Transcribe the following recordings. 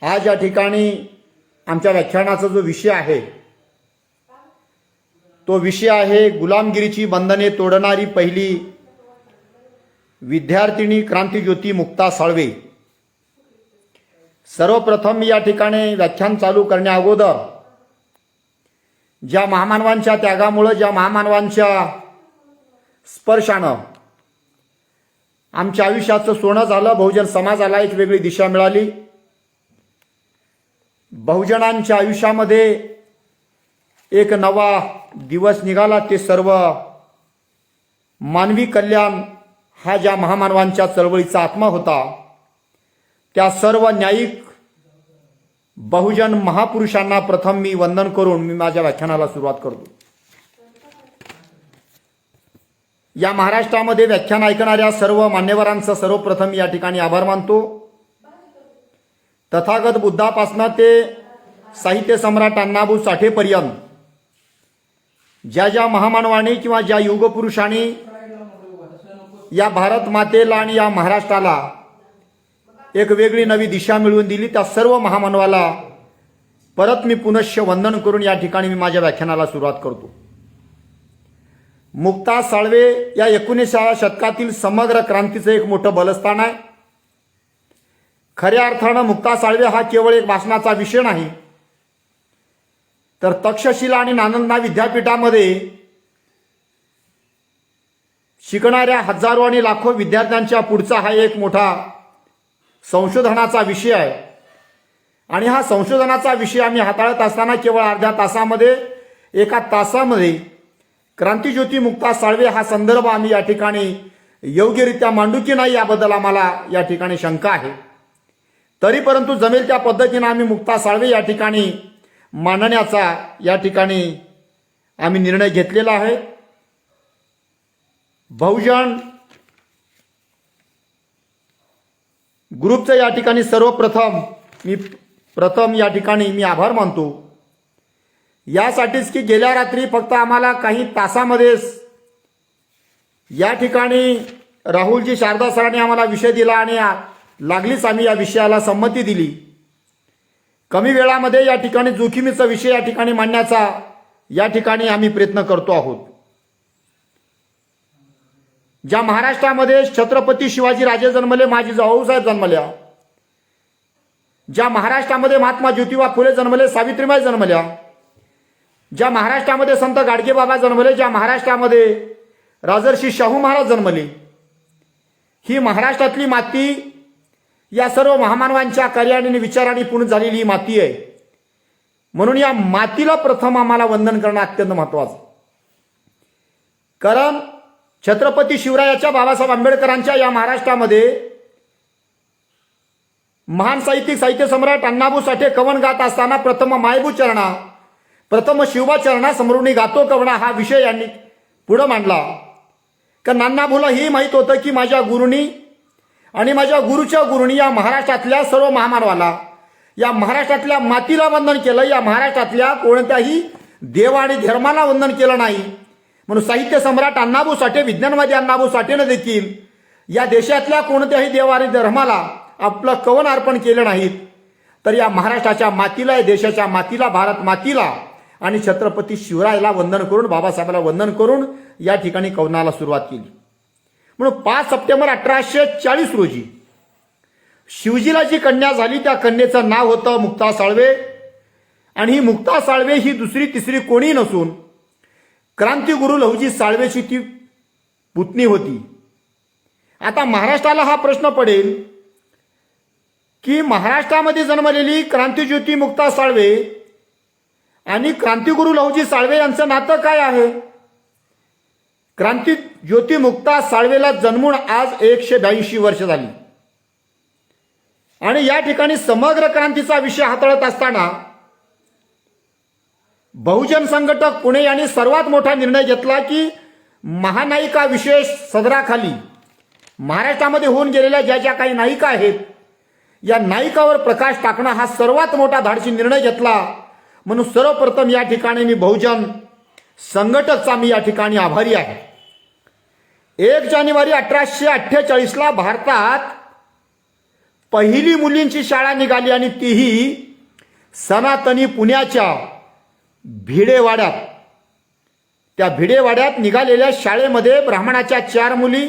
आज या ठिकाणी आमच्या व्याख्यानाचा जो विषय आहे तो विषय आहे गुलामगिरीची बंधने तोडणारी पहिली विद्यार्थिनी क्रांतिज्योती मुक्ता साळवे। सर्वप्रथम या ठिकाणी व्याख्यान चालू करण्या अगोदर ज्या महामानवांच्या त्यागामुळे, ज्या महामानवांच्या स्पर्शानं आमच्या आयुष्याचं सोनं झालं, बहुजन समाजाला एक वेगळी दिशा मिळाली। बहुजनांच्या आयुष्यामध्ये एक नवा दिवस निघाला। ते सर्व मानवी कल्याण हा ज्या महामानवांच्या चळवळीचा आत्मा होता, त्या सर्व न्यायिक बहुजन महापुरुषांना प्रथम मी वंदन करून मी माझ्या व्याख्यानाला सुरुवात करतो। या महाराष्ट्रामध्ये व्याख्यान ऐकणाऱ्या सर्व मान्यवरांचा सर्वप्रथम या ठिकाणी आभार मानतो। तथागत बुद्धापासून ते साहित्य सम्राट अण्णाभाऊ साठेपर्यंत ज्या ज्या महामानवांनी किंवा ज्या युगपुरुषांनी या भारत मातेला आणि या महाराष्ट्राला एक वेगळी नवी दिशा मिळवून दिली, त्या सर्व महामानवाला परत मी पुनश्च वंदन करून या ठिकाणी मी माझ्या व्याख्यानाला सुरुवात करतो। मुक्ता साळवे या 19व्या शतकातील समग्र क्रांतीचं एक मोठं बलस्थान आहे। खऱ्या अर्थानं मुक्ता साळवे हा केवळ एक भाषणाचा विषय नाही, तर तक्षशिला आणि नालंदा विद्यापीठामध्ये शिकणाऱ्या हजारो आणि लाखो विद्यार्थ्यांच्या पुढचा हा एक मोठा संशोधनाचा विषय आहे। आणि हा संशोधनाचा विषय आम्ही हाताळत असताना केवळ अर्ध्या तासामध्ये, एका तासामध्ये क्रांतिज्योती मुक्ता साळवे हा संदर्भ आम्ही या ठिकाणी योग्यरित्या मांडू की नाही याबद्दल आम्हाला या ठिकाणी शंका आहे। तरी परंतु जमेल त्या पद्धतीने आम्ही मुक्ता साळवे या ठिकाणी मांडण्याचा या ठिकाणी आम्ही निर्णय घेतलेला आहे। बहुजन ग्रुपचं या ठिकाणी सर्वप्रथम या ठिकाणी मी आभार मानतो, यासाठीच की गेल्या रात्री फक्त आम्हाला काही तासामध्येच या ठिकाणी राहुलजी शारदा सरांनी आम्हाला विषय दिला आणि लागलीच आम्ही या विषयाला संमती दिली। कमी वेळामध्ये या ठिकाणी जोखमीचा विषय या ठिकाणी मांडण्याचा या ठिकाणी आम्ही प्रयत्न करतो आहोत। ज्या महाराष्ट्रामध्ये छत्रपती शिवाजी राजे जन्मले, माझी जाऊसाहेब जन्मल्या, ज्या महाराष्ट्रामध्ये महात्मा ज्योतिबा फुले जन्मले, सावित्रीबाई जन्मल्या, ज्या महाराष्ट्रामध्ये संत गाडगेबाबा जन्मले, ज्या महाराष्ट्रामध्ये राजर्षी शाहू महाराज जन्मले, ही महाराष्ट्रातली माती या सर्व महामानवांच्या कार्याने विचाराने पूर्ण झालेली ही माती आहे। म्हणून या मातीला प्रथम आम्हाला वंदन करणं अत्यंत महत्वाचं, कारण छत्रपती शिवरायाच्या, बाबासाहेब आंबेडकरांच्या या महाराष्ट्रामध्ये महान साहित्यिक साहित्य सम्राट अण्णाभाऊ साठे कवन गात असताना प्रथम मायबू चरणा, प्रथम शिवबा चरणा समरुणी गातो कवना हा विषय यांनी पुढे मांडला। कारण अण्णाभाऊला ही माहीत होतं की माझ्या गुरुनी आणि माझ्या गुरुच्या गुरुनी या महाराष्ट्रातल्या सर्व महामानवाला, या महाराष्ट्रातल्या मातीला वंदन केलं, या महाराष्ट्रातल्या कोणत्याही देव आणि धर्माला वंदन केलं नाही। म्हणून साहित्य सम्राट अण्णाभाऊ साठे, विज्ञानवादी अण्णाभाऊ साठेनं देखील या देशातल्या कोणत्याही देव आणि धर्माला आपलं कवन अर्पण केलं नाहीत, तर या महाराष्ट्राच्या मातीला, या देशाच्या मातीला, भारत मातीला आणि छत्रपती शिवरायाला वंदन करून, बाबासाहेबांना वंदन करून या ठिकाणी कवनाला सुरुवात केली। म्हणून 5 सप्टेंबर 1840 रोजी शिवजीला जी कन्या झाली त्या कन्येचं नाव होतं मुक्ता साळवे। आणि ही मुक्ता साळवे ही दुसरी तिसरी कोणी नसून क्रांतिगुरु लहुजी साळवेची ती पुतणी होती। आता महाराष्ट्राला हा प्रश्न पडेल की महाराष्ट्रामध्ये जन्मलेली क्रांतिज्योती मुक्ता साळवे आणि क्रांतिगुरु लहुजी साळवे यांचं नातं काय आहे? क्रांतिज्योती मुक्ता साळवेला जन्मून आज 182 वर्ष झाली आणि या ठिकाणी समग्र क्रांतीचा विषय हाताळत असताना बहुजन संघटक पुणे यांनी सर्वात मोठा निर्णय घेतला की महानायिका विशेष सदराखाली महाराष्ट्रामध्ये होऊन गेलेल्या ज्या ज्या काही नायिका आहेत, या नायिकावर प्रकाश टाकणं हा सर्वात मोठा धाडसी निर्णय घेतला। म्हणून सर्वप्रथम या ठिकाणी मी बहुजन संघटकचा मी या ठिकाणी आभारी आहे। 1 जानेवारी 1848 ला भारतात पहिली मुलींची शाळा निघाली आणि तीही सनातनी पुण्याच्या भिडेवाड्यात. त्या भिडेवाड्यात निघालेल्या शाळेमध्ये ब्राह्मणाच्या 4 मुली,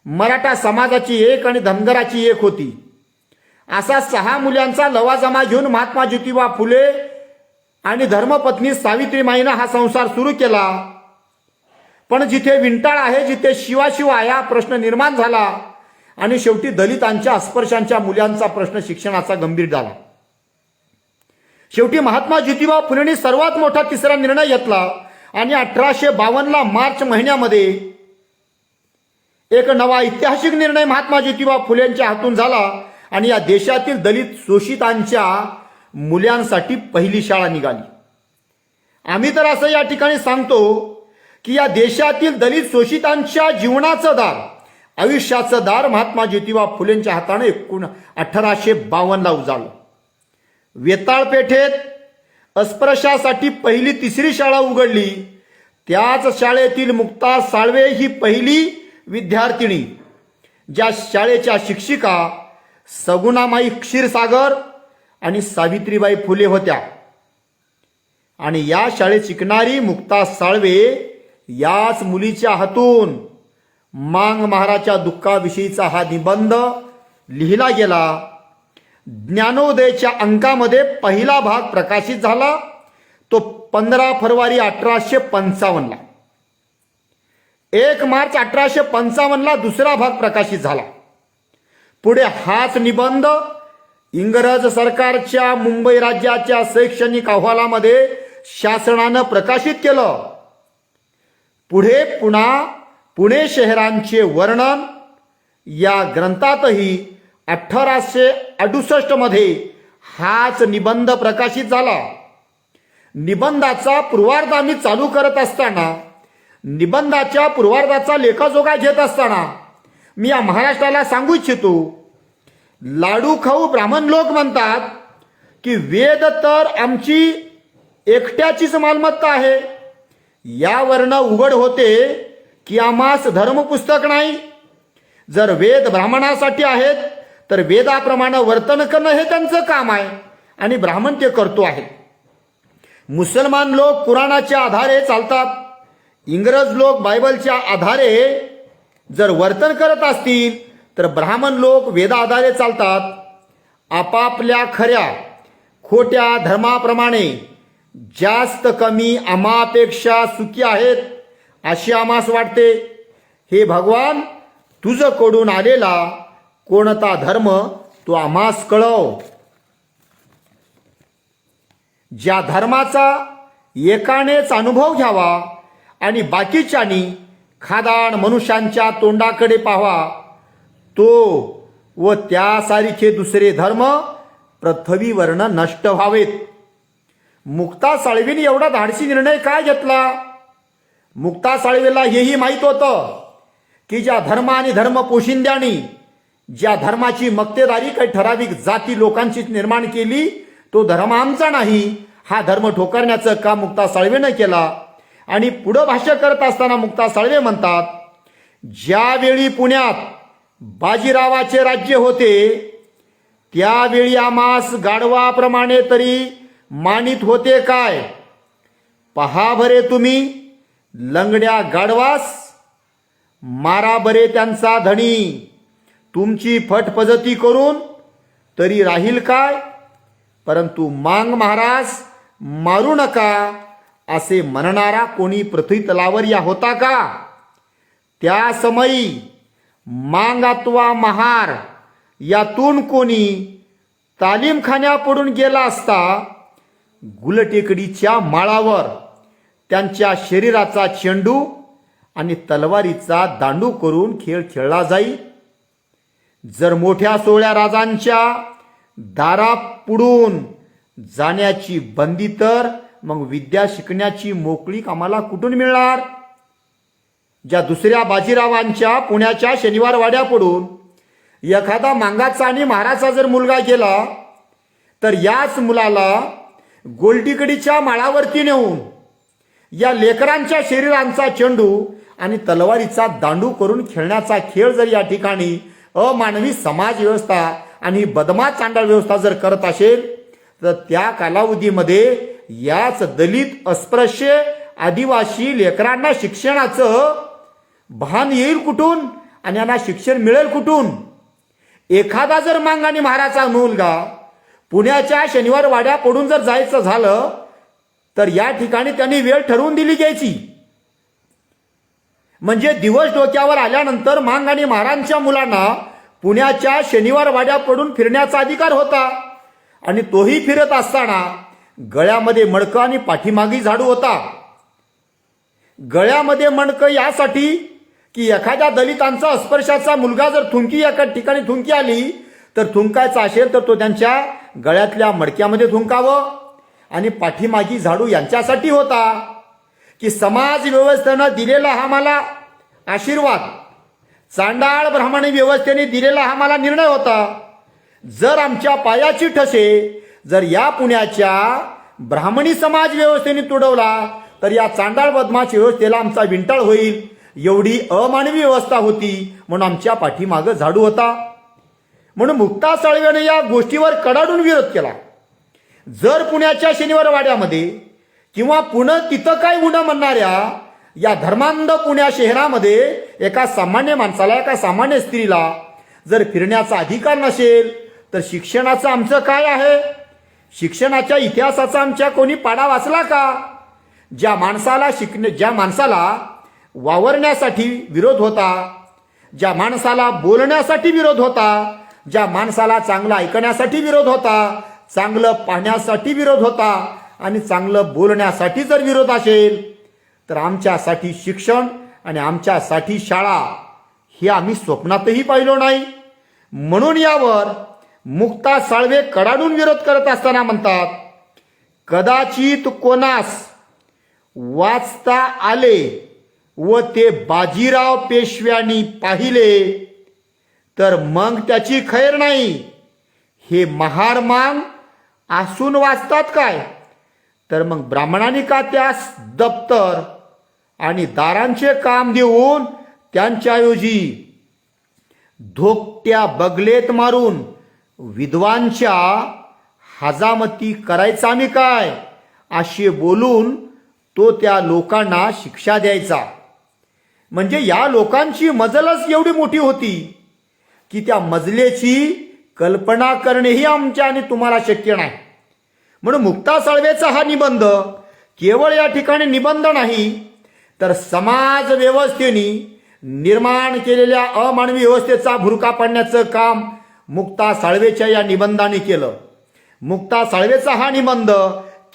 मराठा समाजाची 1 आणि धनगराची 1 होती. असा 6 मुलांचा लवाजमा घेऊन महात्मा ज्योतिबा फुले आणि धर्मपत्नी सावित्रीमाईनं हा संसार सुरू केला. पण जिथे विंटाळ आहे, जिथे शिवाशिव आहे हा प्रश्न निर्माण झाला आणि शेवटी दलितांच्या अस्पृश्यांच्या मुलांचा प्रश्न शिक्षणाचा गंभीर झाला. शेवटी महात्मा ज्योतिबा फुलेंनी सर्वात मोठा तिसरा निर्णय घेतला आणि 1852 मार्च महिन्यामध्ये एक नवा ऐतिहासिक निर्णय महात्मा ज्योतिबा फुलेंच्या हातून झाला आणि या देशातील दलित शोषितांच्या मुलांसाठी पहिली शाळा निघाली. आम्ही तर असं या ठिकाणी सांगतो की या देशातील दलित शोषितांच्या जीवनाचं दार, आयुष्याचं दार महात्मा ज्योतिबा फुलेंच्या हाताने 1852 उजाळलं. वेताळ पेठेत अस्पृश्यासाठी पहिली तिसरी शाळा उघडली. त्याच शाळेतील मुक्ता साळवे ही पहिली विद्यार्थिनी. ज्या शाळेच्या शिक्षिका सगुणामाई क्षीरसागर आणि सावित्रीबाई फुले होत्या. आणि या शाळेत शिकणारी मुक्ता साळवे याच मुलीच्या हातून मांग महाराच्या दुःखाविषयीचा हा निबंध लिहिला गेला. ज्ञानोदयच्या अंकामध्ये पहिला भाग प्रकाशित झाला, तो 15 फरवरी 1855. 1 मार्च 1855 दुसरा भाग प्रकाशित झाला. पुढे हाच निबंध इंग्रज सरकारच्या मुंबई राज्याच्या शैक्षणिक अहवालामध्ये शासनानं प्रकाशित केलं. पुढे पुन्हा पुणे शहरांचे वर्णन या ग्रंथातही 1868 मध्ये हाच निबंध प्रकाशित झाला. निबंधाचा पूर्वार्ध आम्ही चालू करत असताना, निबंधाच्या पूर्वार्धाचा लेखाजोखा घेत असताना मी या महाराष्ट्राला सांगू इच्छितो, लाडू खाऊ ब्राह्मण लोक म्हणतात की वेद तर आमची एकट्याचीच मालमत्ता आहे. यावरनं उघड होते की आम्हास धर्मपुस्तक नाही. जर वेद ब्राह्मणासाठी आहेत तर वेदाप्रमाणे वर्तन करणं हे त्यांचं काम आहे आणि ब्राह्मण ते करतो आहे. मुसलमान लोक कुराणाच्या आधारे चालतात. इंग्रज लोक बायबलच्या आधारे जर वर्तन करत असतील तर ब्राह्मण लोक वेदाआधारे चालतात. आपापल्या खऱ्या खोट्या धर्माप्रमाणे जास्त कमी आम्हापेक्षा सुखी आहेत अशी आम्हास वाटते. हे भगवान, तुझकडून आलेला कोणता धर्म तो आम्हास कळव. ज्या धर्माचा एकानेच अनुभव घ्यावा आणि बाकीच्यांनी खादाड मनुष्यांच्या तोंडाकडे पाहावा, तो व त्यासारखे दुसरे धर्म पृथ्वीवरनं नष्ट व्हावेत. मुक्ता साळवीने एवढा धाडसी निर्णय काय घेतला? मुक्ता साळवेला हेही माहीत होतं की ज्या धर्म आणि धर्म पोशिंद्यांनी ज्या धर्माची मक्तेदारी काही ठराविक जाती लोकांची निर्माण केली, तो धर्म आमचा नाही, हा धर्म ठोकरण्याचं काम मुक्ता साळवेनं केला. आणि पुढं भाष्य करत असताना मुक्ता साळवे म्हणतात, ज्यावेळी पुण्यात बाजीरावाचे राज्य होते त्यावेळी आम्हास गाढवाप्रमाणे तरी मानित होते काय? पहा बरे तुम्ही लंगड्या गाढवास, मारा बरे त्यांचा धणी. तुमची फटफजती करून तरी राहील काय? परंतु मांग महाराज मारू नका असे म्हणणारा कोणी पृथ्वी तलावर या होता का? त्या समयी मांग अथवा महार यातून कोणी तालीमखान्या पडून गेला असता गुलटेकडीच्या माळावर त्यांच्या शरीराचा चेंडू आणि तलवारीचा दांडू करून खेळ खेळला जाई. जर मोठ्या सोहळ्या राजांच्या दारा पुढून जाण्याची बंदी, तर मग विद्या शिकण्याची मोकळीक आम्हाला कुठून मिळणार? ज्या दुसऱ्या बाजीरावांच्या पुण्याच्या शनिवार वाड्या पडून एखादा मांगाचा आणि महाराचा जर मुलगा गेला तर याच मुलाला गोलटीकडीच्या माळावरती नेऊन या लेकरांच्या शरीरांचा चेंडू आणि तलवारीचा दांडू करून खेळण्याचा खेळ जर या ठिकाणी अमानवी समाज व्यवस्था आणि ही बदमाश चांडाळ व्यवस्था जर करत असेल तर त्या कालावधीमध्ये याच दलित अस्पृश्य आदिवासी लेकरांना शिक्षणाचं भान येईल कुठून आणि यांना शिक्षण मिळेल कुठून? एखादा जर मांगानी महाराजचा मुलगा पुण्याच्या शनिवार वाड्या पडून जर जायचं झालं तर या ठिकाणी त्यांनी वेळ ठरवून दिली घ्यायची. म्हणजे दिवस डोक्यावर आल्यानंतर मांगानी महाराजांच्या मुलांना पुण्याच्या शनिवार वाड्या पडून फिरण्याचा अधिकार होता आणि तोही फिरत असताना गळ्यामध्ये मडकं आणि पाठीमागी झाडू होता. गळ्यामध्ये मडकं यासाठी की एखाद्या दलितांचा अस्पृश्याचा मुलगा जर थुंकी एका ठिकाणी थुंकी आली तर थुंकायचा असेल तर तो त्यांच्या गळ्यातल्या मडक्यामध्ये थुंकावं. आणि पाठीमागी झाडू यांच्यासाठी होता की समाज व्यवस्थेनं दिलेला हा मला आशीर्वाद, चांडाळ ब्राह्मणी व्यवस्थेने दिलेला हा मला निर्णय होता. जर आमच्या पायाची ठसे जर या पुण्याच्या ब्राह्मणी समाज व्यवस्थेने तुडवला तर या चांडाळ बदमाश व्यवस्थेला आमचा विंटाळ होईल, एवढी अमानवी व्यवस्था होती. म्हणून आमच्या पाठीमागं झाडू होता. म्हणून मुक्ता साळवेने या गोष्टीवर कडाडून विरोध केला. जर पुण्याच्या शनिवार वाड्यामध्ये किंवा पुणे तिथं काय उडं म्हणणाऱ्या या धर्मांध पुण्या शहरामध्ये एका सामान्य माणसाला, एका सामान्य स्त्रीला जर फिरण्याचा अधिकार नसेल तर शिक्षणाचं आमचं काय आहे? शिक्षणाच्या इतिहासाचा आमच्या कोणी पाडा वाचला का? ज्या माणसाला वावरण्यासाठी विरोध होता, ज्या माणसाला बोलण्यासाठी विरोध होता, ज्या माणसाला चांगलं ऐकण्यासाठी विरोध होता, चांगलं पाहण्यासाठी विरोध होता आणि चांगलं बोलण्यासाठी जर विरोध असेल तर आमच्यासाठी शिक्षण आणि आमच्यासाठी शाळा हे आम्ही स्वप्नातही पाहिलो नाही. म्हणून यावर मुक्ता साळवे कडाडून विरोध करत असताना म्हणतात, कदाचित कोणास वाचता आले व ते बाजीराव पेशव्यांनी पाहिले तर मग त्याची खैर नाही. हे महारमान असून वाचतात काय? तर मग ब्राह्मणांनी का त्यास दप्तर आणि दारांचे काम देऊन त्यांच्याऐवजी धोकट्या बगलेत मारून विद्वांच्या हजामती करायचा आम्ही काय असे बोलून तो त्या लोकांना शिक्षा द्यायचा. म्हणजे या लोकांची मजलच एवढी मोठी होती की त्या मजलेची कल्पना करणेही आमच्या आणि तुम्हाला शक्य नाही. म्हणून मुक्ता साळवेचा हा निबंध केवळ या ठिकाणी निबंध नाही तर समाज व्यवस्थेने निर्माण केलेल्या अमानवी व्यवस्थेचा भुरका पाडण्याचं काम मुक्ता साळवेच्या या निबंधाने केलं. मुक्ता साळवेचा हा निबंध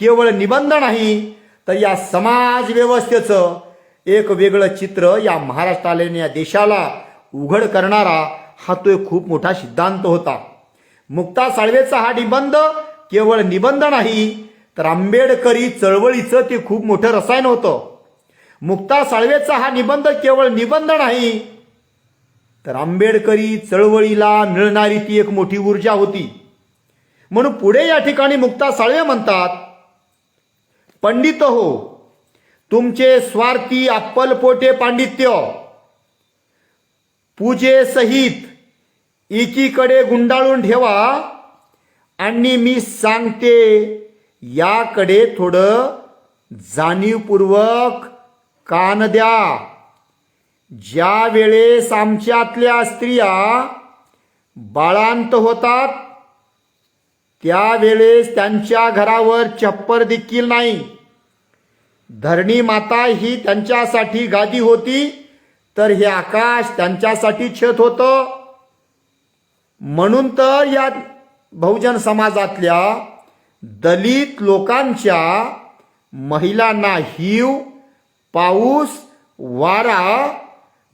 केवळ निबंध नाही तर या समाज व्यवस्थेचं एक वेगळं चित्र या महाराष्ट्राला, या देशाला उघड करणारा हा तो एक खूप मोठा सिद्धांत होता. मुक्ता साळवेचा हा निबंध केवळ निबंध नाही तर आंबेडकरी चळवळीचं ते खूप मोठं रसायन होतं. मुक्ता साळवेचा हा निबंध केवळ निबंध नाही तर आंबेडकरी चळवळीला मिळणारी ती एक मोठी ऊर्जा होती. म्हणून पुढे या ठिकाणी मुक्ता साळवे म्हणतात, पंडित हो, तुमचे स्वार्थी अप्पलपोटे पांडित्य पूजेसहित एकीकडे गुंडाळून ठेवा आणि मी सांगते याकडे थोडं जाणीवपूर्वक कान द्या. ज्या वेळेस आमच्यातल्या स्त्रिया बाळांत होतात त्यावेळेस त्यांच्या घरावर छप्पर देखील नाही. धरणी माता ही त्यांच्यासाठी गादी होती तर हे आकाश त्यांच्यासाठी छत होतं. म्हणून तर या बहुजन समाजातल्या दलित लोकांच्या महिलांना हिव, पाऊस, वारा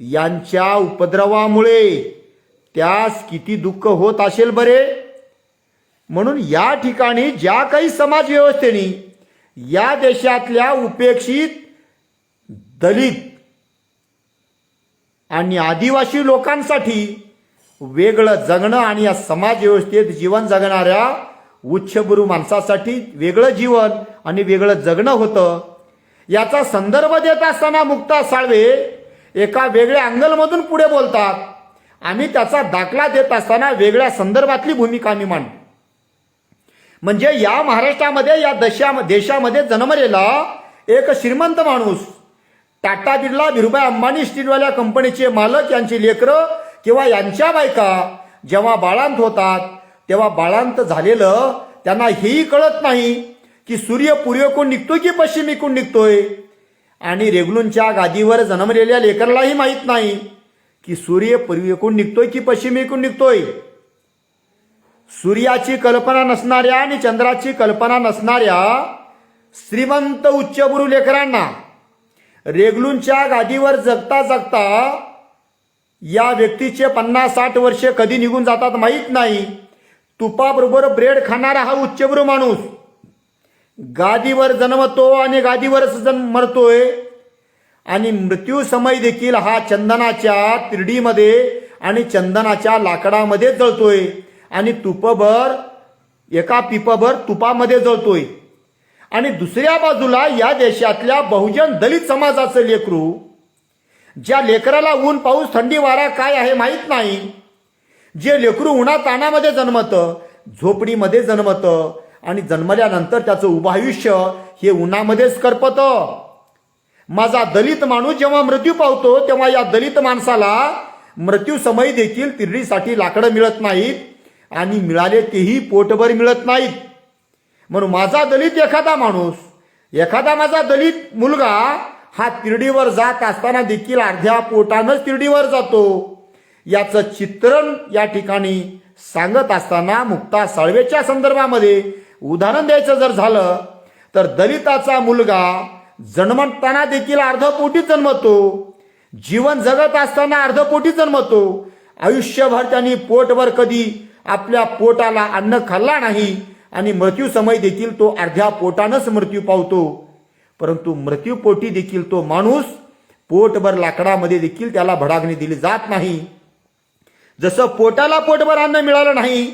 यांच्या उपद्रवामुळे त्यास किती दुःख होत असेल बरे. म्हणून या ठिकाणी ज्या काही समाज व्यवस्थेने या देशातल्या उपेक्षित दलित आणि आदिवासी लोकांसाठी वेगळं जगणं आणि या समाज व्यवस्थेत जीवन जगणाऱ्या उच्चभ्रू माणसासाठी वेगळं जीवन आणि वेगळं जगणं होतं, याचा संदर्भ देत असताना मुक्ता साळवे एका वेगळ्या अँगलमधून पुढे बोलतात आम्ही त्याचा दाखला देत असताना वेगळ्या संदर्भातली भूमिका आम्ही मांडतो. म्हणजे या महाराष्ट्रामध्ये या देशामध्ये जन्मलेला एक श्रीमंत माणूस, टाटा बिर्ला धीरूभाई अंबानी स्टीलवाल्या कंपनीचे मालक यांची लेकरं किंवा यांच्या बायका जेव्हा बाळांत होतात तेव्हा बाळांत झालेलं त्यांना हेही कळत नाही की सूर्य पूर्वेकडून निघतोय की पश्चिमेकडून निघतोय. आणि रेगलूंच्या गादीवर जन्मलेल्या लेकरालाही माहीत नाही की सूर्य पूर्वेकडून निघतोय की पश्चिमेकडून निघतोय. सूर्याची कल्पना नसणाऱ्या आणि चंद्राची कल्पना नसणाऱ्या श्रीमंत उच्चभ्रू लेकरांना रेगलूंच्या गादीवर जगता जगता या व्यक्तीचे 50-60 वर्षे कधी निघून जातात माहीत नाही. तुपाबरोबर ब्रेड खाणारा हा उच्चभ्रू माणूस गादीवर जन्मतो आणि गादीवरच मरतोय. आणि मृत्यू समय देखील हा चंदनाच्या तिरडीमध्ये आणि चंदनाच्या लाकडामध्ये जळतोय आणि तुपभर एका पिपभर तुपामध्ये जळतोय. आणि दुसऱ्या बाजूला या देशातल्या बहुजन दलित समाजाचं लेकरू, ज्या लेकराला ऊन पाऊस थंडी वारा काय आहे माहीत नाही, जे लेकरू उन्हा ताणामध्ये जन्मतं, झोपडीमध्ये जन्मतं आणि जन्मल्यानंतर त्याचं उभं आयुष्य हे उन्हामध्येच करपतं. माझा दलित माणूस जेव्हा मृत्यू पावतो तेव्हा या दलित माणसाला मृत्यू समय देखील तिरडीसाठी लाकडं मिळत नाहीत आणि मिळाले तेही पोटभर मिळत नाहीत. म्हणून माझा दलित एखादा माणूस, एखादा माझा दलित मुलगा हा तिरडीवर जात असताना देखील अर्ध्या पोटानंच तिरडीवर जातो. याचं चित्रण या ठिकाणी सांगत असताना मुक्ता साळवेच्या संदर्भामध्ये उदाहरण द्यायचं जर झालं तर दलिताचा मुलगा जन्मताना देखील अर्धपोटी जन्मतो, जीवन जगत असताना अर्धपोटी जन्मतो. आयुष्यभर त्यांनी पोटभर कधी आपल्या पोटाला अन्न खाल्ला नाही आणि मृत्यू समय देखील तो अर्ध्या पोटानंच मृत्यू पावतो. परंतु मृत्यूपोटी देखील तो माणूस पोटभर लाकडामध्ये देखील त्याला भडागणी दिली जात नाही. जसं पोटाला पोटभर अन्न मिळालं नाही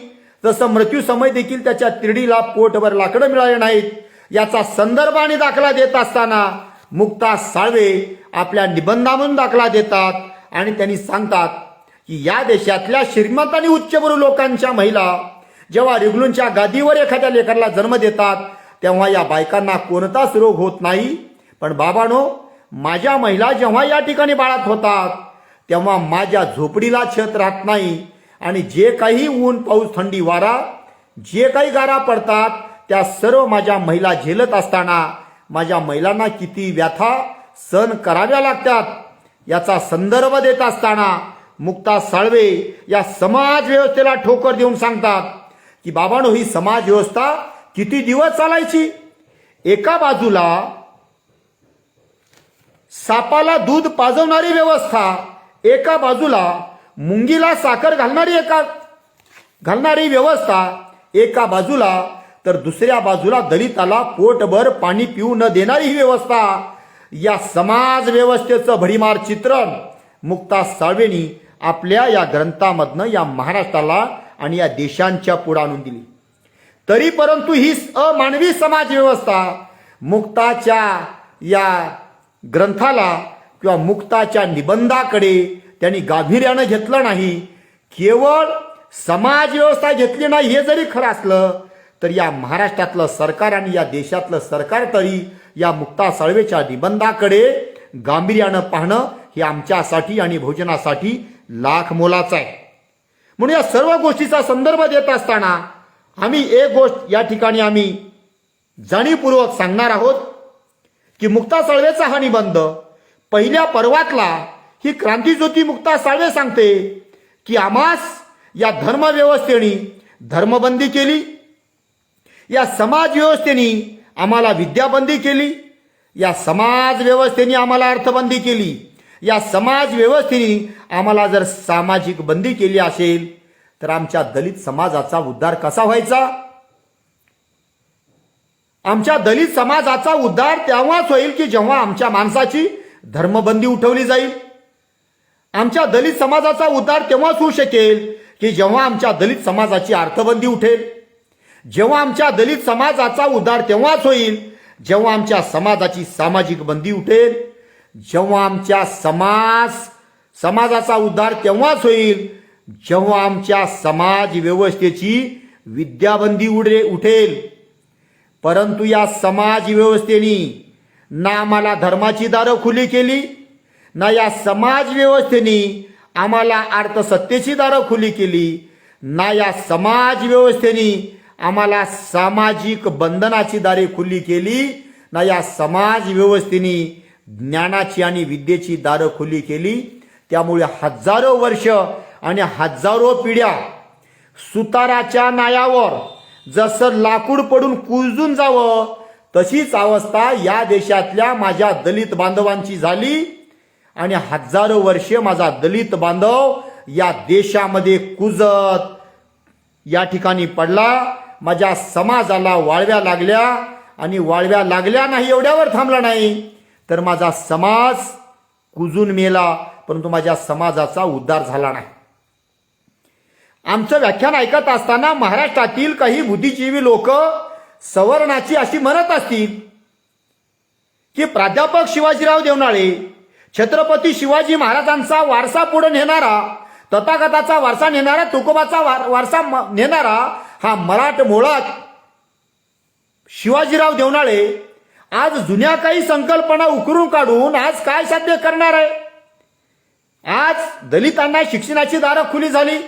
तसं मृत्यू समय देखील त्याच्या तिरडीला पोटभर लाकडं मिळाले नाहीत. याचा संदर्भ आणि दाखला देत असताना मुक्ता साळवे आपल्या निबंधामधून दाखला देतात आणि त्यांनी सांगतात की या देशातल्या श्रीमंत आणि उच्चभ्रू लोकांच्या महिला जेव्हा रेगलूंच्या गादीवर एखाद्या लेकराला जन्म देतात तेव्हा या बायकांना कोणताच रोग होत नाही. पण बाबांनो, माझ्या महिला जेव्हा या ठिकाणी बाळात होतात तेव्हा माझ्या झोपडीला छत राहत नाही आणि जे काही ऊन पाऊस थंडी वारा जे काही गारा पडतात त्या सर्व माझ्या महिला झेलत असताना माझ्या महिलांना किती व्यथा सहन कराव्या लागतात याचा संदर्भ देत असताना मुक्ता साळवे या समाज व्यवस्थेला ठोकर देऊन सांगतात की बाबांनो, ही समाज व्यवस्था किती दिवस चालायची. एका बाजूला सापाला दूध पाजवणारी व्यवस्था, एका बाजूला मुंगीला साखर घालणारी व्यवस्था, एका बाजूला तर दुसऱ्या बाजूला दलिताला पोटभर पाणी पिऊ न देणारी ही व्यवस्था. या समाज व्यवस्थेचं भडीमार चित्रण मुक्ता साळवेंनी आपल्या या ग्रंथामधनं या महाराष्ट्राला आणि या देशांच्या पुढे आणून दिली. तरी परंतु ही अमानवी समाज व्यवस्था मुक्ताच्या या ग्रंथाला किंवा मुक्ताच्या निबंधाकडे त्यांनी गांभीर्यानं घेतलं नाही. केवळ समाज व्यवस्था घेतली नाही हे जरी खरं असलं तर या महाराष्ट्रातलं सरकार आणि या देशातलं सरकार तरी या मुक्ता साळवेच्या निबंधाकडे गांभीर्यानं पाहणं हे आमच्यासाठी आणि बहुजनासाठी लाख मोलाचं आहे. म्हणून या सर्व गोष्टीचा संदर्भ देत असताना आम्ही एक गोष्ट या ठिकाणी आम्ही जाणीवपूर्वक सांगणार आहोत की मुक्ता साळवेचा हा निबंध पहिल्या पर्वातला ही क्रांतीज्योती मुक्ता साळवे सांगते की आम्हास या धर्मव्यवस्थेने धर्मबंदी केली, या समाज व्यवस्थेने आम्हाला विद्याबंदी केली, या समाज व्यवस्थेने आम्हाला अर्थबंदी केली, या समाज व्यवस्थेने आम्हाला जर सामाजिक बंदी केली असेल तर आमच्या दलित समाजाचा उद्धार कसा व्हायचा. आमच्या दलित समाजाचा उद्धार तेव्हाच होईल की जेव्हा आमच्या माणसाची धर्मबंदी उठवली जाईल. आमच्या दलित समाजाचा उद्धार तेव्हाच होऊ शकेल की जेव्हा आमच्या दलित समाजाची अर्थबंदी उठेल. जेव्हा आमच्या दलित समाजाचा उद्धार तेव्हाच होईल जेव्हा आमच्या समाजाची सामाजिक बंदी उठेल, जेव्हा आमच्या समाजाचा उद्धार तेव्हाच होईल जेव्हा आमच्या समाज व्यवस्थेची विद्याबंदी उठेल. परंतु या समाज व्यवस्थेने ना आम्हाला धर्माची दारं खुली केली, ना या समाज व्यवस्थेने आम्हाला अर्थसत्तेची दारं खुली केली, ना या समाज व्यवस्थेने आम्हाला सामाजिक बंधनाची दारे खुली केली, ना या समाज व्यवस्थेने ज्ञानाची आणि विद्येची दारं खुली केली. त्यामुळे हजारो वर्ष आणि हजारो पिढ्या सुताराच्या नायावर जसं लाकूड पडून कुजून जावं तशीच अवस्था या देशातल्या माझ्या दलित बांधवांची झाली. आणि हजारो वर्ष माझा दलित बांधव या देशामध्ये कुजत या ठिकाणी पडला. माझ्या समाजाला वाळव्या लागल्या आणि वाळव्या लागल्या नाही एवढ्यावर थांबला नाही तर माझा समाज कुजून मेला, परंतु माझ्या समाजाचा उद्धार झाला नाही. आमचं व्याख्यान ऐकत असताना महाराष्ट्रातील काही बुद्धिजीवी लोक सवर्णाची अशी म्हणत असतील की प्राध्यापक शिवाजीराव देवनाळे छत्रपती शिवाजी महाराजांचा वारसा पुढे नेणारा, तथागताचा वारसा नेणारा, तुकोबाचा वारसा नेणारा हा मराठमोळा शिवाजीराव देवनाळे आज जुन्या काही संकल्पना उकरून काढून आज काय साध्य करणार आहे. आज दलितांना शिक्षणाची दारं खुली झाली.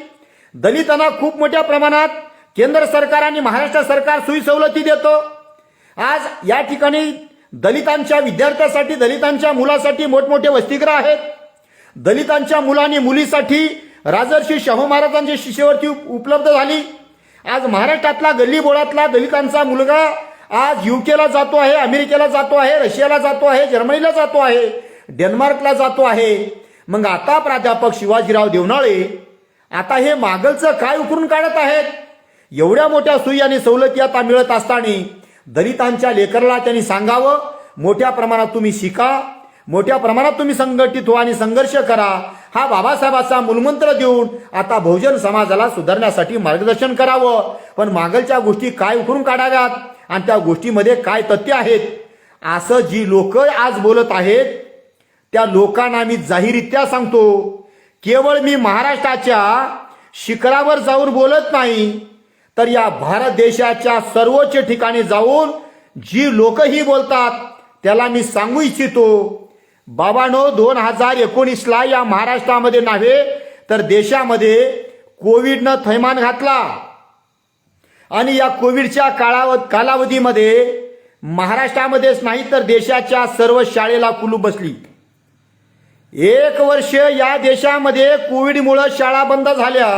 दलितांना खूप मोठ्या प्रमाणात केंद्र सरकार आणि महाराष्ट्र सरकार सोयी सवलती देतो. आज या ठिकाणी दलितांच्या विद्यार्थ्यांसाठी, दलितांच्या मुलासाठी मोठमोठे वसतिगृह आहेत. दलितांच्या मुलांनी मुलीसाठी राजर्षी शाहू महाराजांची शिष्यवृत्ती उपलब्ध झाली. आज महाराष्ट्रातला गल्ली बोळातला दलितांचा मुलगा आज युकेला जातो आहे, अमेरिकेला जातो आहे, रशियाला जातो आहे, जर्मनीला जातो आहे, डेन्मार्कला जातो आहे. मग आता प्राध्यापक शिवाजीराव देवनाळे आता हे मागलचं काय उकरून काढत आहेत. एवढ्या मोठ्या सोयी आणि सवलती आता मिळत असताना दलितांच्या लेकरला त्यांनी सांगावं मोठ्या प्रमाणात तुम्ही शिका, मोठ्या प्रमाणात तुम्ही संघटित व्हा आणि संघर्ष करा. हा बाबासाहेबांचा मूलमंत्र देऊन आता बहुजन समाजाला सुधारण्यासाठी मार्गदर्शन करावं. पण मागलच्या गोष्टी काय उकरून काढाव्यात आणि त्या गोष्टीमध्ये काय तथ्य आहेत असं जी लोक आज बोलत आहेत त्या लोकांना मी जाहीररित्या सांगतो, केवळ मी महाराष्ट्राच्या शिखरावर जाऊन बोलत नाही तर या भारत देशाच्या सर्वोच्च ठिकाणी जाऊन जी लोक ही बोलतात त्याला मी सांगू इच्छितो, बाबांनो 2019ला या महाराष्ट्रामध्ये नव्हे तर देशामध्ये कोविडनं थैमान घातला आणि या कोविडच्या कालावधीमध्ये महाराष्ट्रामध्येच नाही तर देशाच्या सर्व शाळेला कुलूप बसली. 1 वर्ष या देशामध्ये कोविडमुळे शाळा बंद झाल्या,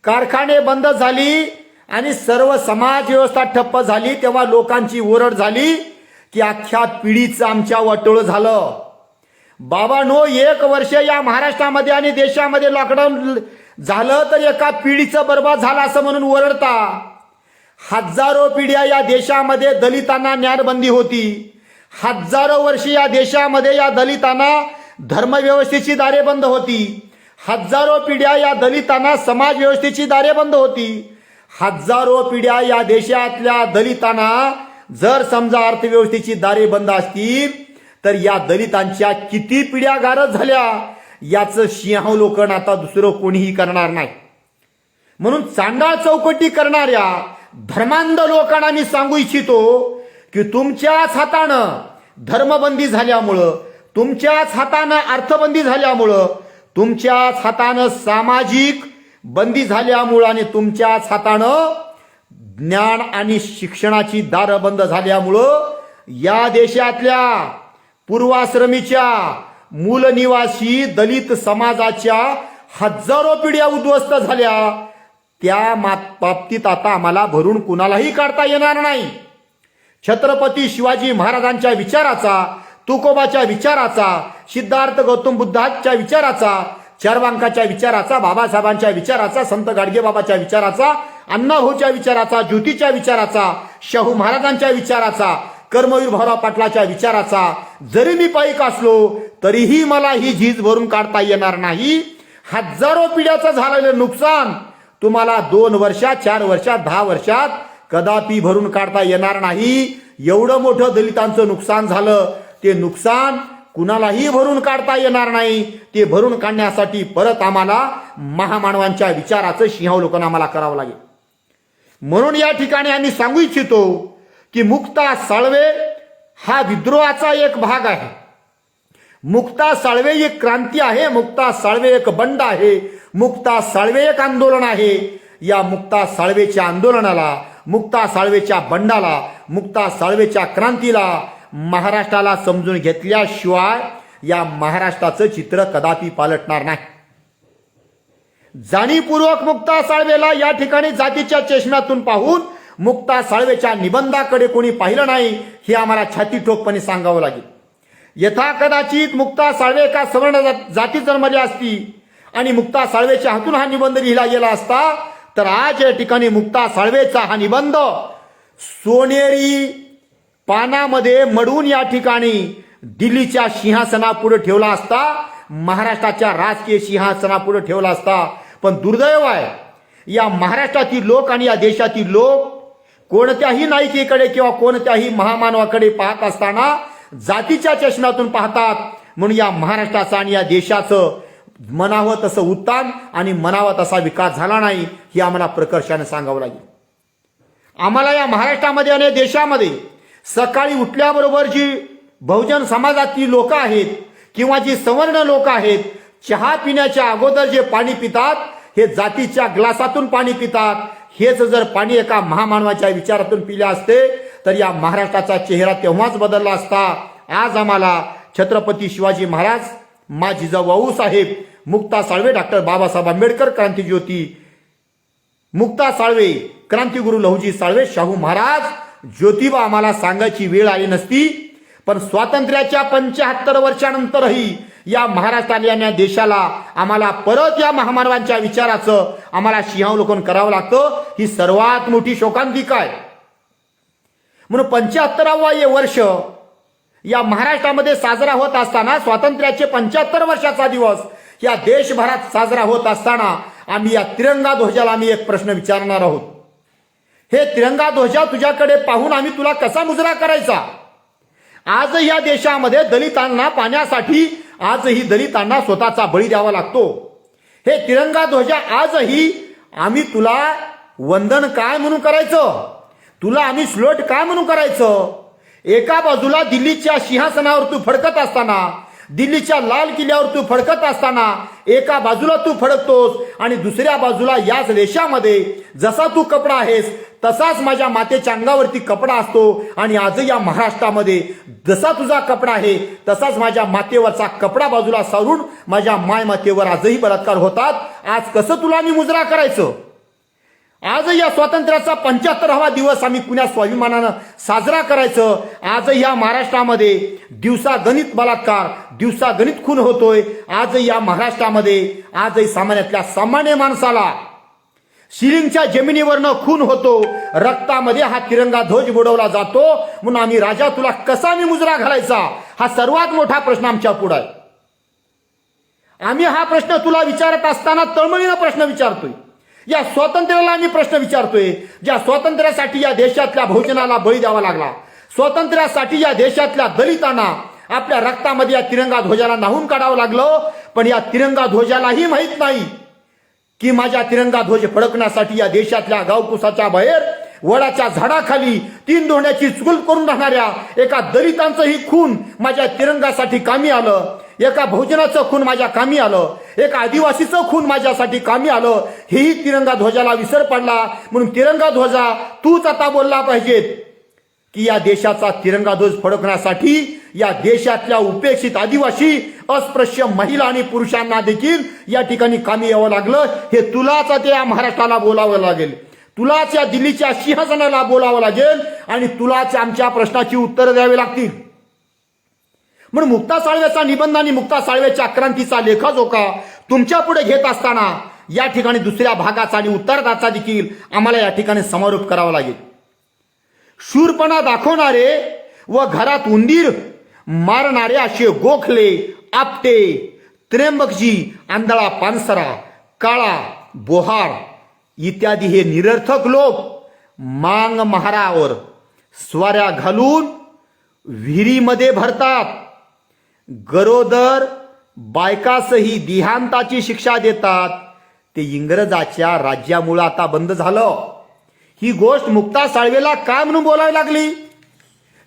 कारखाने बंद झाली आणि सर्व समाज व्यवस्था ठप्प झाली. तेव्हा लोकांची ओरड झाली की अख्ख्या पिढीचं आमच्या वाटोळं झालं. बाबांनो 1 वर्ष या महाराष्ट्रामध्ये आणि देशामध्ये लॉकडाऊन झालं तर एका पिढीचं बर्बाद झालं असं म्हणून ओरडता. हजारो पिढ्या या देशामध्ये दलितांना ज्ञानबंदी होती. हजारो वर्ष या देशामध्ये या दलितांना धर्मव्यवस्थेची दारे बंद होती. हजारो पिढ्या या दलितांना समाज व्यवस्थेची दारे बंद होती. हजारो पिढ्या या देशातल्या दलितांना जर समजा अर्थव्यवस्थेची दारे बंद असतील तर या दलितांच्या किती पिढ्या गारद झाल्या याचं सिंहावलोकन आता दुसरं कोणीही करणार नाही. म्हणून चांडाळ चौकटी करणाऱ्या धर्मांध लोकांना मी सांगू इच्छितो की तुमच्याच हातानं धर्मबंदी झाल्यामुळं, तुमच्याच हातानं अर्थबंदी झाल्यामुळं, तुमच्याच हातानं सामाजिक बंदी झाल्यामुळं आणि तुमच्याच हातानं ज्ञान आणि शिक्षणाची दारं बंद झाल्यामुळं या देशातल्या पूर्वाश्रमीच्या मूलनिवासी दलित समाजाच्या हजारो पिढ्या उद्ध्वस्त झाल्या. त्या बाबतीत आता आम्हाला भरून कुणालाही काढता येणार नाही. छत्रपती शिवाजी महाराजांच्या विचाराचा, तुकोबाच्या विचाराचा, सिद्धार्थ गौतम बुद्धाच्या विचाराचा, चारवांकाच्या विचाराचा, बाबासाहेबांच्या विचाराचा, संत गाडगेबाबाच्या विचाराचा, अण्णाभाऊच्या विचाराचा, ज्योतीच्या विचाराचा, शाहू महाराजांच्या विचाराचा, कर्मवीर भाऊराव पाटलाच्या विचाराचा जरी मी पाईक असलो तरीही मला ही झीज भरून काढता येणार नाही. हजारो पिढ्याचं झालेलं नुकसान तुम्हाला 2 वर्षात, 4 वर्षात, 10 वर्षात कदापि भरून काढता येणार नाही. एवढं मोठं दलितांचं नुकसान झालं. ते नुकसान कुणालाही भरून काढता येणार नाही. ते भरून काढण्यासाठी परत आम्हाला महामानवांच्या विचाराचं सिंहावलोकन आम्हाला करावं लागेल. म्हणून या ठिकाणी आम्ही सांगू इच्छितो की मुक्ता साळवे हा विद्रोहाचा एक भाग आहे. मुक्ता साळवे एक क्रांती आहे. मुक्ता साळवे एक बंड आहे. मुक्ता साळवे एक आंदोलन आहे. या मुक्ता साळवेच्या आंदोलनाला, मुक्ता साळवेच्या बंडाला, मुक्ता साळवेच्या क्रांतीला महाराष्ट्राला समजून घेतल्याशिवाय या महाराष्ट्राचं चित्र कदापि पालटणार नाही. जाणीवपूर्वक मुक्ता साळवेला या ठिकाणी जातीच्या चष्म्यातून पाहून मुक्ता साळवेच्या निबंधाकडे कोणी पाहिलं नाही हे आम्हाला छाती ठोकपणे सांगावं लागेल. यथा कदाचित मुक्ता साळवे का सवर्ण जाती जन्मली असती आणि मुक्ता साळवेच्या हातून हा निबंध लिहिला गेला असता तर आज या ठिकाणी मुक्ता साळवेचा हा निबंध सोनेरी पानामध्ये मडून या ठिकाणी दिल्लीच्या सिंहासनापुढे ठेवला असता, महाराष्ट्राच्या राजकीय सिंहासनापुढे ठेवला असता. पण दुर्दैव आहे, या महाराष्ट्रातील लोक आणि या देशातील लोक कोणत्याही नायिकेकडे किंवा कोणत्याही महामानवाकडे पाहत असताना जातीच्या चष्म्यातून पाहतात. म्हणून या महाराष्ट्राचं आणि या देशाचं मनावं तसं उत्थान आणि मनावा तसा विकास झाला नाही हे आम्हाला प्रकर्षाने सांगावं लागेल. आम्हाला या महाराष्ट्रामध्ये आणि देशामध्ये सकाळी उठल्याबरोबर जी बहुजन समाजातील लोक आहेत किंवा जी सवर्ण लोक आहेत, चहा पिण्याच्या अगोदर जे पाणी पितात हे जातीच्या ग्लासातून पाणी पितात. हेच जर पाणी एका महामानवाच्या विचारातून पिले असते तर या महाराष्ट्राचा चेहरा तेव्हाच बदलला असता. आज आम्हाला छत्रपती शिवाजी महाराज, मा जिजाऊ साहेब, मुक्ता साळवे, डॉक्टर बाबासाहेब आंबेडकर, क्रांतीज्योती मुक्ता साळवे, क्रांतिगुरु लहुजी साळवे, शाहू महाराज, ज्योतिबा आम्हाला सांगायची वेळ आली नसती. पण स्वातंत्र्याच्या 75 वर्षानंतरही या महाराष्ट्राला या देशाला आम्हाला परत या महामानवांच्या विचाराचं आम्हाला सिंहावलोकन करावं लागतं. ही सर्वात मोठी शोकांतिका आहे. म्हणून 75वा वर्ष या महाराष्ट्रामध्ये साजरा होत असताना, स्वातंत्र्याचे 75 वर्षाचा दिवस या देशभरात साजरा होत असताना आम्ही या तिरंगा ध्वजाला आम्ही एक प्रश्न विचारणार आहोत. हे तिरंगा ध्वजा तुझ्याकडे पाहून आम्ही तुला कसा मुजरा करायचा? आज या देशामध्ये दलितांना पाण्यासाठी आजही दलितांना स्वतःचा बळी द्यावा लागतो. हे तिरंगा ध्वजा आजही आम्ही तुला वंदन काय म्हणून करायचं? तुला आम्ही स्लोट काय म्हणून करायचं? एका बाजूला दिल्लीच्या सिंहासनावर तू फडकत असताना, दिल्लीच्या लाल किल्ल्यावर तू फडकत असताना एका बाजूला तू फडकतोस आणि दुसऱ्या बाजूला याच देशामध्ये जसा तू कपडा आहेस तसाच माझ्या मातेच्या अंगावरती कपडा असतो. आणि आज या महाराष्ट्रामध्ये जसा तुझा कपडा आहे तसाच माझ्या मातेवरचा कपडा बाजूला सारून माझ्या माय मातेवर आजही बलात्कार होतात. आज कसं तुला आम्ही मुजरा करायचं? आज या स्वातंत्र्याचा 75वा दिवस आम्ही पुण्या स्वाभिमानानं साजरा करायचं. आज या महाराष्ट्रामध्ये दिवसागणित बलात्कार, दिवसागणित खून होतोय. आज या महाराष्ट्रामध्ये आजही सामान्यातल्या सामान्य माणसाला शिलिंगच्या जमिनीवरनं खून होतो. रक्तामध्ये हा तिरंगा ध्वज बुडवला जातो. म्हणून आम्ही राजा तुला कसा आम्ही मुजरा घालायचा? हा सर्वात मोठा प्रश्न आमच्या पुढे आहे. आम्ही हा प्रश्न तुला विचारत असताना तळमळीनं प्रश्न विचारतोय. या स्वातंत्र्याला आम्ही प्रश्न विचारतोय, ज्या स्वातंत्र्यासाठी या देशातल्या बहुजनाला बळी द्यावा लागला, स्वातंत्र्यासाठी या देशातल्या दलितांना आपल्या रक्तामध्ये या तिरंगा ध्वजाला न्हावून काढावं लागलं. पण या तिरंगा ध्वजालाही माहीत नाही की माझ्या तिरंगा ध्वज फडकण्यासाठी या देशातल्या गावकुसाच्या बाहेर वडाच्या झाडाखाली 3 दोंड्याची चुल करून राहणाऱ्या एका दलितांचंही खून माझ्या तिरंगासाठी कामी आलं. एका बहुजनाचं खून माझ्या कामी आलं. एका आदिवासीचं खून माझ्यासाठी कामी आलं. हेही तिरंगा ध्वजाला विसर पडला. म्हणून तिरंगा ध्वजा तूच आता बोलला पाहिजेत की या देशाचा तिरंगा ध्वज फडकण्यासाठी या देशातल्या उपेक्षित आदिवासी, अस्पृश्य महिला आणि पुरुषांना देखील या ठिकाणी कामी यावं लागलं. हे तुलाच आता या महाराष्ट्राला बोलावं लागेल. तुलाच या दिल्लीच्या सिंहासनाला बोलावं लागेल आणि तुलाच आमच्या प्रश्नाची उत्तरं द्यावी लागतील. म्हणून मुक्ता साळवेचा निबंध आणि मुक्ता साळवेच्या क्रांतीचा लेखाजोखा तुमच्या पुढे घेत असताना या ठिकाणी दुसऱ्या भागाचा आणि उत्तरार्धाचा देखील आम्हाला या ठिकाणी समारोप करावा लागेल. शूरपणा दाखवणारे व घरात उंदीर मारणारे असे गोखले, आपटे, त्र्यंबकजी, आंधळा पानसरा, काळा, बोहार इत्यादी हे निरर्थक लोक मांग महारावर स्वाऱ्या घालून विहिरीमध्ये भरतात. गरोदर बायकासही देहांताची शिक्षा देतात ते इंग्रजाच्या राज्यामुळे आता बंद झालं. ही गोष्ट मुक्ता साळवेला का म्हणून बोलावी लागली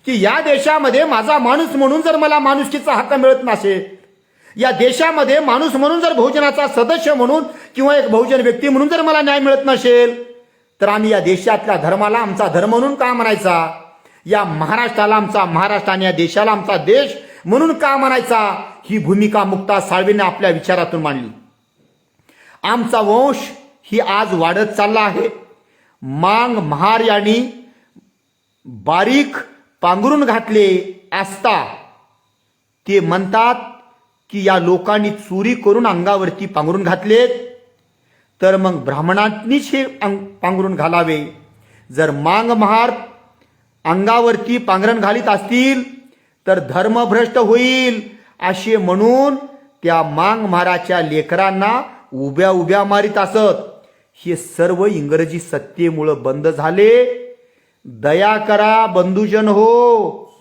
की या देशामध्ये माझा माणूस म्हणून जर मला माणुसकीचा हक्क मिळत नसेल, या देशामध्ये माणूस म्हणून जर बहुजनाचा सदस्य म्हणून किंवा एक बहुजन व्यक्ती म्हणून जर मला न्याय मिळत नसेल, तर आम्ही या देशातल्या धर्माला आमचा धर्म म्हणून का म्हणायचा, या महाराष्ट्राला आमचा महाराष्ट्र आणि या देशाला आमचा देश म्हणून का म्हणायचा. ही भूमिका मुक्ता साळवेने आपल्या विचारातून मांडली. आमचा वंश ही आज वाढत चालला आहे. मांग महार यांनी बारीक पांघरून घातले असता ते म्हणतात की या लोकांनी चोरी करून अंगावरती पांघरून घातलेत, तर मग ब्राह्मणांनीच हे पांघरून घालावे. जर मांग महार अंगावरती पांघरण घालीत असतील तर धर्मभ्रष्ट होईल असे म्हणून त्या मांग महाराच्या लेकरांना उभ्या उभ्या मारित असत. हे सर्व इंग्रजी सत्तेमुळं बंद झाले. दया करा बंधुजन हो,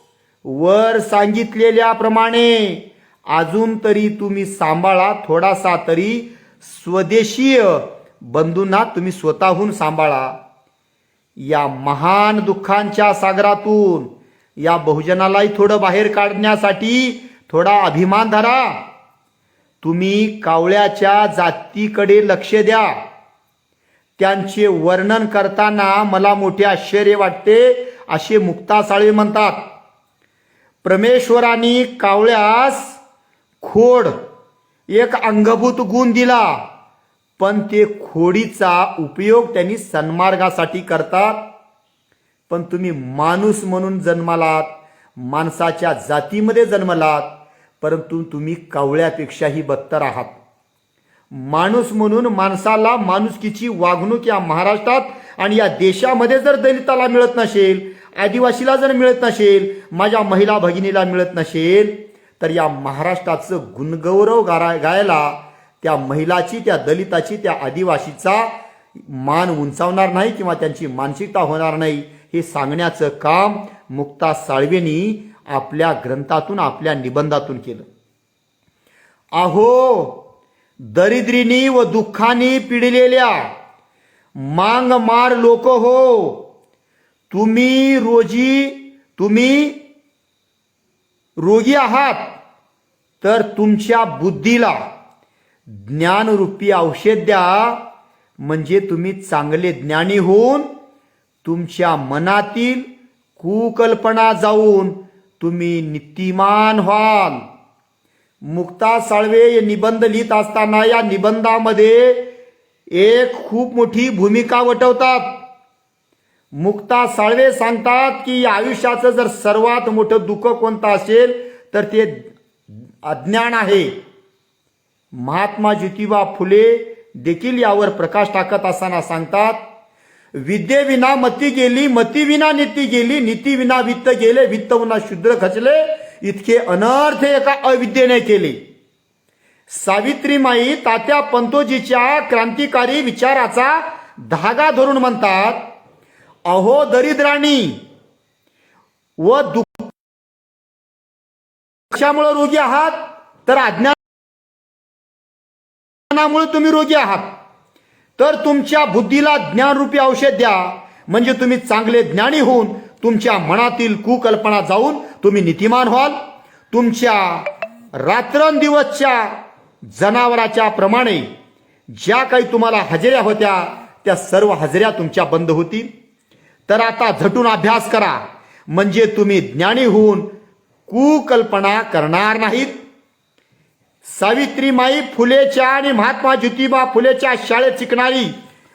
वर सांगितलेल्याप्रमाणे अजून तरी तुम्ही सांभाळा, थोडासा तरी स्वदेशीय बंधूंना तुम्ही स्वतःहून सांभाळा. या महान दुःखांच्या सागरातून या बहुजनालाही थोडं बाहेर काढण्यासाठी थोडा अभिमान धरा. तुम्ही कावळ्याच्या जातीकडे लक्ष द्या. त्यांचे वर्णन करताना मला मोठे आश्चर्य वाटते असे मुक्ता साळवे म्हणतात. परमेश्वरांनी कावळ्यास खोड एक अंगभूत गुण दिला, पण ते खोडीचा उपयोग त्यांनी सन्मार्गासाठी करतात. पण तुम्ही माणूस म्हणून जन्मालात, माणसाच्या जातीमध्ये जन्मलात, परंतु तुम्ही कावळ्यापेक्षाही बदतर आहात. माणूस म्हणून माणसाला माणुसकीची वागणूक या महाराष्ट्रात आणि या देशामध्ये जर दलिताला मिळत नसेल, आदिवासीला जर मिळत नसेल, माझ्या महिला भगिनीला मिळत नसेल, तर या महाराष्ट्राचं गुणगौरव गायला त्या महिलाची, त्या दलिताची, त्या आदिवासीचा मान उंचावणार नाही किंवा त्यांची मानसिकता होणार नाही, हे सांगण्याचं काम मुक्ता साळवेंनी आपल्या ग्रंथातून, आपल्या निबंधातून केलं. अहो दरिद्रीनी व दुःखानी पिडलेल्या मांग मार लोक हो, तुम्ही रोगी आहात, तर तुमच्या बुद्धीला ज्ञानरूपी औषध द्या. म्हणजे तुम्ही चांगले ज्ञानी होऊन तुमच्या मनातील कुकल्पना जाऊन तुम्ही नीतिमान व्हाल. मुक्ता साळवे निबंध लिहित असताना या निबंधामध्ये एक खूप मोठी भूमिका वठवतात. मुक्ता साळवे सांगतात की या आयुष्याचं जर सर्वात मोठं दुःख कोणतं असेल तर ते अज्ञान आहे. महात्मा ज्योतिबा फुले देखील यावर प्रकाश टाकत असताना सांगतात, विद्येविना मती गेली, मतीविना नीती गेली, नीतीविना वित्त गेले, वित्तविना शूद्र खचले, इतके अनर्थ एका अविद्येने केले. सावित्रीमाई तात्या पंतोजीच्या क्रांतिकारी विचाराचा धागा धरून म्हणतात, अहो दरिद्राणी व दुःखामुळे रोगी आहात, तर अज्ञानामुळे तुम्ही रोगी आहात, तर तुमच्या बुद्धीला ज्ञानरूपी औषध द्या. म्हणजे तुम्ही चांगले ज्ञानी होऊन तुमच्या मनातील कुकल्पना जाऊन तुम्ही नीतिमान व्हाल. तुमच्या रात्रंदिवसच्या जनावराच्या प्रमाणे ज्या काही तुम्हाला हजेऱ्या होत्या त्या सर्व हजेऱ्या तुमच्या बंद होतील. तर आता झटून अभ्यास करा, म्हणजे तुम्ही ज्ञानी होऊन कुकल्पना करणार नाहीत. सावित्रीमाई फुलेच्या आणि महात्मा ज्योतिबा फुलेच्या शाळेत शिकणारी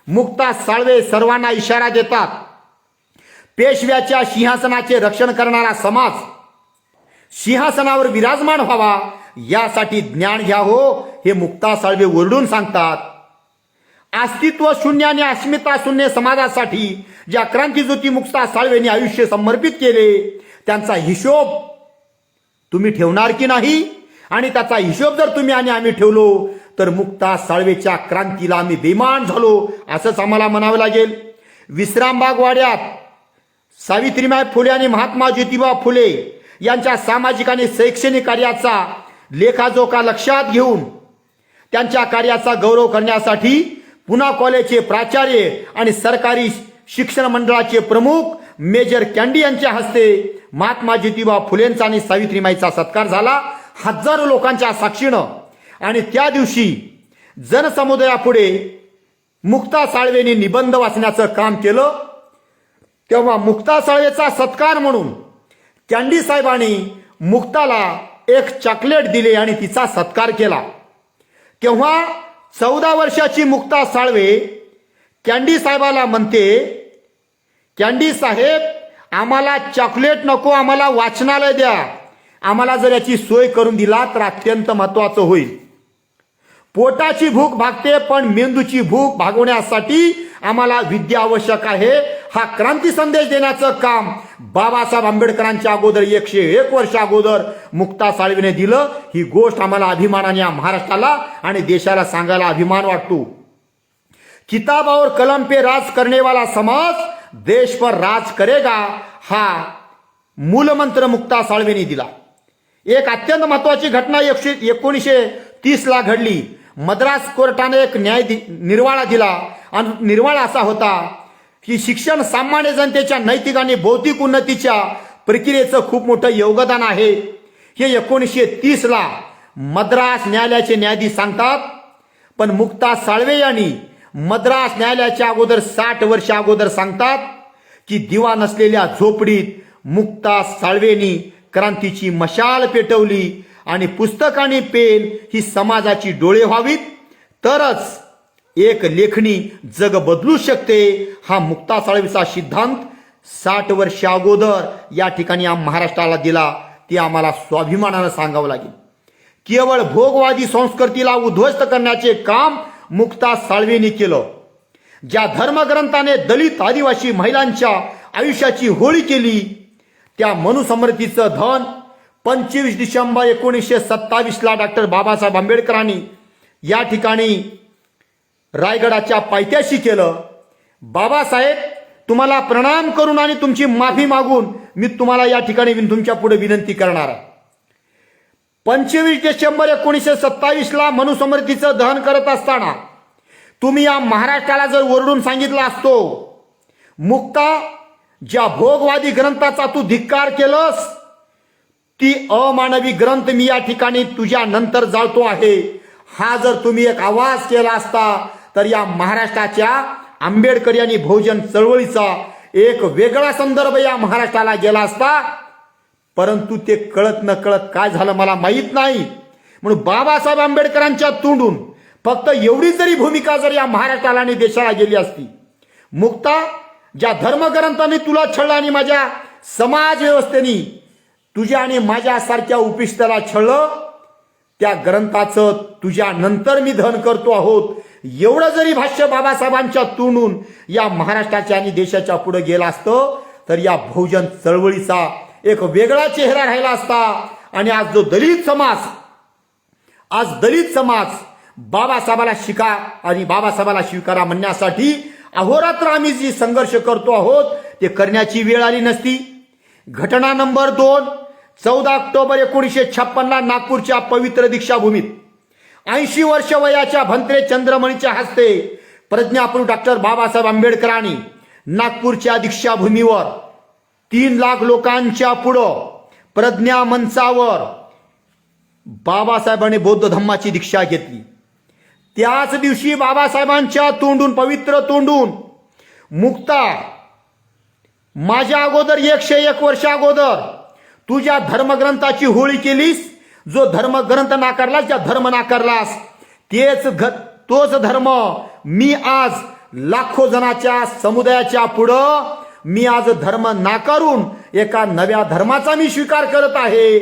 मुक्ता साळवे सर्वांना इशारा देतात. पेशव्याच्या सिंहासनाचे रक्षण करणारा समाज सिंहासनावर विराजमान व्हावा यासाठी ज्ञान घ्या हो, हे मुक्ता साळवे ओरडून सांगतात. अस्तित्व शून्य आणि अस्मिता शून्य समाजासाठी ज्या क्रांतीज्योती मुक्ता साळवेंनी आयुष्य समर्पित केले त्यांचा हिशोब तुम्ही ठेवणार की नाही? आणि त्याचा हिशोब जर तुम्ही आणि आम्ही ठेवलो तर मुक्ता साळवेच्या क्रांतीला आम्ही बेमान झालो असंच आम्हाला म्हणावं लागेल. विश्रामबाग वाड्यात सावित्रीबाई फुले आणि महात्मा ज्योतिबा फुले यांच्या सामाजिक आणि शैक्षणिक कार्याचा लेखाजोखा लक्षात घेऊन त्यांच्या कार्याचा गौरव करण्यासाठी पुणा कॉलेजचे प्राचार्य आणि सरकारी शिक्षण मंडळाचे प्रमुख मेजर कॅन्डी यांच्या हस्ते महात्मा ज्योतिबा फुलेंचा आणि सावित्रीमाईचा सत्कार झाला हजारो लोकांच्या साक्षीनं. आणि त्या दिवशी जनसमुदायापुढे मुक्ता साळवेंनी निबंध वाचण्याचं काम केलं. तेव्हा मुक्ता साळवेचा सत्कार म्हणून कॅन्डी साहेबांनी मुक्ताला एक चॉकलेट दिले आणि तिचा सत्कार केला. तेव्हा 14 वर्षाची मुक्ता साळवे कॅन्डी साहेबाला म्हणते, कॅन्डी साहेब आम्हाला चॉकलेट नको, आम्हाला वाचनालय द्या, आम्हाला जर याची सोय करून दिला तर अत्यंत महत्वाचं होईल. पोटाची भूक भागते पण मेंदूची भूक भागवण्यासाठी आम्हाला विद्या आवश्यक आहे. हा क्रांती संदेश देण्याचं काम बाबासाहेब आंबेडकरांच्या अगोदर 101 वर्ष अगोदर मुक्ता साळवेने दिलं. ही गोष्ट आम्हाला अभिमानाने या महाराष्ट्राला आणि देशाला सांगायला अभिमान वाटतो. किताब और कलम पे राज करने वाला समाज देश पर राज करेगा हा मूलमंत्र मुक्ता साळवेने दिला. एक अत्यंत महत्वाची घटना 1930 ला घडली. मद्रास कोर्टाने एक निर्वाळा दिला आणि निर्वाळा असा होता की शिक्षण सामान्य जनतेच्या नैतिक आणि बौद्धिक उन्नतीच्या प्रक्रियेचं खूप मोठं योगदान आहे. हे 1930 ला मद्रास न्यायालयाचे न्यायाधीश सांगतात. पण मुक्ता साळवे यांनी मद्रास न्यायालयाच्या अगोदर 60 वर्ष अगोदर सांगतात की दिवा नसलेल्या झोपडीत मुक्ता साळवेंनी क्रांतीची मशाल पेटवली आणि पुस्तक आणि पेन ही समाजाची डोळे व्हावीत तरच एक लेखणी जग बदलू शकते. हा मुक्ता साळवेचा सिद्धांत 60 वर्ष अगोदर या ठिकाणी महाराष्ट्राला दिला. ते आम्हाला स्वाभिमानानं सांगावं लागेल. केवळ भोगवादी संस्कृतीला उद्ध्वस्त करण्याचे काम मुक्ता साळवेंनी केलं. ज्या धर्मग्रंथाने दलित आदिवासी महिलांच्या आयुष्याची होळी केली त्या मनुस्मृतीचं धन 25 डिसेंबर 1927 ला डॉक्टर बाबासाहेब आंबेडकरांनी या ठिकाणी रायगडाच्या पायथ्याशी केलं. बाबासाहेब तुम्हाला प्रणाम करून आणि तुमची माफी मागून मी तुम्हाला या ठिकाणी तुमच्या पुढे विनंती करणार आहे. 25 डिसेंबर 1927 ला मनुस्मृतीचं दहन करत असताना तुम्ही या महाराष्ट्राला जर ओरडून सांगितलं असतो, मुक्ता ज्या भोगवादी ग्रंथाचा तू धिक्कार केलंस ती अमानवी ग्रंथ मी या ठिकाणी तुझ्या नंतर जाळतो आहे, हा जर तुम्ही एक आवाज केला असता तर या महाराष्ट्राच्या आंबेडकरी आणि बहुजन चळवळीचा एक वेगळा संदर्भ या महाराष्ट्राला गेला असता. परंतु ते कळत न कळत काय झालं मला माहीत नाही. म्हणून बाबासाहेब आंबेडकरांच्या तोंडून फक्त एवढी जरी भूमिका जर या महाराष्ट्राला आणि देशाला गेली असती, मुक्ता ज्या धर्मग्रंथाने तुला छळलं आणि माझ्या समाज व्यवस्थेने तुझ्या आणि माझ्यासारख्या उपिष्टाला छळलं, त्या ग्रंथाचं तुझ्या नंतर मी दहन करतो आहोत एवढं जरी भाष्य बाबासाहेबांच्या तोंडून या महाराष्ट्राच्या आणि देशाच्या पुढे गेलं असतं तर या बहुजन चळवळीचा एक वेगळा चेहरा राहिला असता. आणि आज दलित समाज बाबासाहेबाला शिका आणि बाबासाहेबाला स्वीकारा म्हणण्यासाठी अहोरात्र आम्ही जी संघर्ष करतो आहोत ते करण्याची वेळ आली नसती. घटना नंबर 2 14 ऑक्टोबर 1956 ला नागपूरच्या पवित्र दीक्षाभूमीत 80 वर्ष वयाच्या भंत्रे चंद्रमणीच्या हस्ते प्रज्ञाप्रभू डॉक्टर बाबासाहेब आंबेडकरांनी नागपूरच्या दीक्षाभूमीवर 3 लाख लोकांच्या पुढं प्रज्ञा मंचावर बाबासाहेबांनी बौद्ध धम्माची दीक्षा घेतली. त्याच दिवशी बाबासाहेबांच्या तोंडून पवित्र तोंडून मुक्ता माझ्या अगोदर 101 वर्ष अगोदर तुझ्या धर्मग्रंथाची होळी केलीस, जो धर्मग्रंथ नाकारलास, ज्या धर्म नाकारलास तोच धर्म मी आज लाखो जणांच्या समुदायाच्या पुढं मी आज धर्म नाकारून एका नव्या धर्माचा मी स्वीकार करत आहे.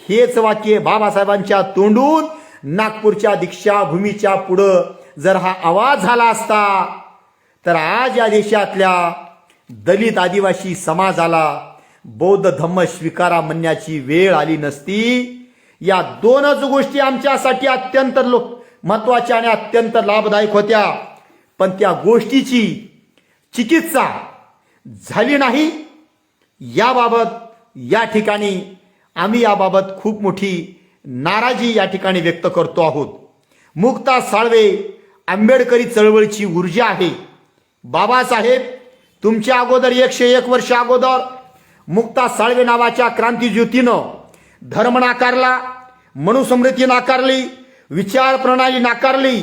हेच वाक्य बाबासाहेबांच्या तोंडून नागपूरच्या दीक्षाभूमीच्या पुढं जर हा आवाज झाला असता तर आज या देशातल्या दलित आदिवासी समाजाला बौद्ध धम्म स्वीकारा म्हणण्याची वेळ आली नसती. या दोनच गोष्टी आमच्यासाठी अत्यंत महत्वाच्या आणि अत्यंत लाभदायक होत्या. पण त्या गोष्टीची चिकित्सा झाली नाही. याबाबत या ठिकाणी आम्ही याबाबत खूप मोठी नाराजी या ठिकाणी व्यक्त करतो आहोत. मुक्ता साळवे आंबेडकरी चळवळीची ऊर्जा आहे. बाबासाहेब तुमच्या अगोदर 101 वर्ष अगोदर मुक्ता साळवे नावाच्या क्रांतिज्योतीनं धर्म नाकारला, मनुस्मृती नाकारली, विचार प्रणाली नाकारली